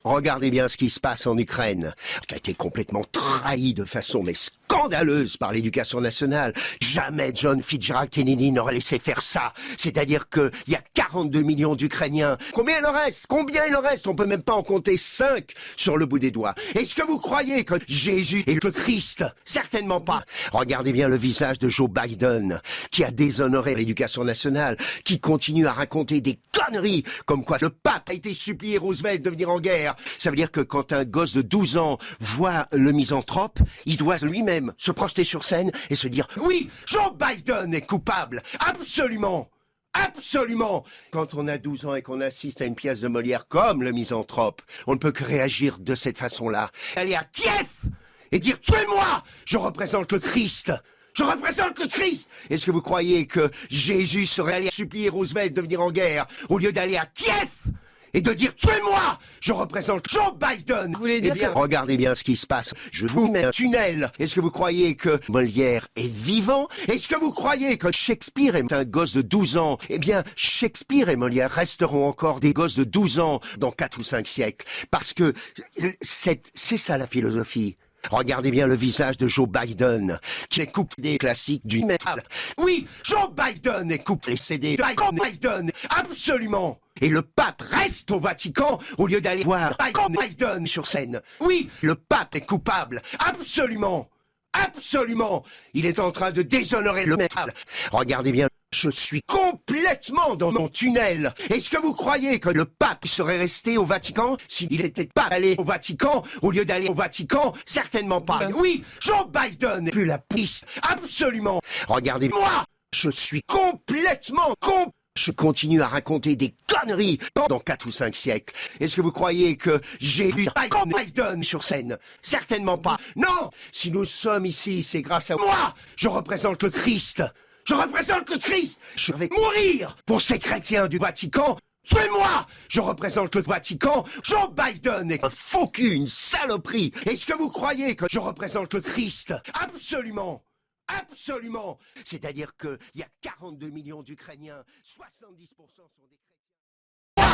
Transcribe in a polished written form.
Regardez bien ce qui se passe en Ukraine, qui a été complètement trahi de façon mais scandaleuse par l'éducation nationale. Jamais John Fitzgerald Kennedy n'aurait laissé faire ça. C'est-à-dire qu'il y a 42 millions d'Ukrainiens. Combien il en reste? Combien il en reste? On peut même pas en compter 5 sur le bout des doigts. Est-ce que vous croyez que Jésus est le Christ? Certainement pas. Regardez bien le visage de Joe Biden, qui a déshonoré l'éducation nationale, qui continue à raconter des conneries, comme quoi le pape a été supplié Roosevelt de venir en guerre. Ça veut dire que quand un gosse de 12 ans voit le misanthrope, il doit lui-même se projeter sur scène et se dire « Oui, Joe Biden est coupable, absolument !» Absolument. Quand on a 12 ans et qu'on assiste à une pièce de Molière comme Le Misanthrope, on ne peut que réagir de cette façon-là. Aller à Kiev et dire « Tuez-moi, je représente le Christ !» Je représente le Christ! Est-ce que vous croyez que Jésus serait allé supplier Roosevelt de venir en guerre au lieu d'aller à Kiev et de dire « Tuez-moi! Je représente Joe Biden !» Vous voulez dire Eh bien, regardez bien ce qui se passe. Je vous mets un tunnel. Est-ce que vous croyez que Molière est vivant? Est-ce que vous croyez que Shakespeare est un gosse de 12 ans? Eh bien, Shakespeare et Molière resteront encore des gosses de 12 ans dans 4 ou 5 siècles. Parce que c'est ça la philosophie. Regardez bien le visage de Joe Biden, qui écoute des classiques du métal. Oui, Joe Biden écoute les CD de Biden, absolument. Et le pape reste au Vatican au lieu d'aller voir Biden sur scène. Oui, le pape est coupable, absolument. Absolument. Il est en train de déshonorer le métal. Regardez bien. Je suis complètement dans mon tunnel. Est-ce que vous croyez que le pape serait resté au Vatican s'il n'était pas allé au Vatican au lieu d'aller au Vatican? Certainement pas. Oui, Joe Biden n'est plus la piste. Absolument. Regardez-moi. Je suis complètement Je continue à raconter des conneries pendant 4 ou 5 siècles. Est-ce que vous croyez que j'ai vu Biden sur scène? Certainement pas. Non. Si nous sommes ici, c'est grâce à moi. Je représente le Christ. Je représente le Christ. Je vais mourir pour ces chrétiens du Vatican. Tuez-moi. Je représente le Vatican. Joe Biden est un faux cul, une saloperie. Est-ce que vous croyez que je représente le Christ? Absolument. Absolument. C'est-à-dire qu'il y a 42 millions d'Ukrainiens. 70% sont des chrétiens.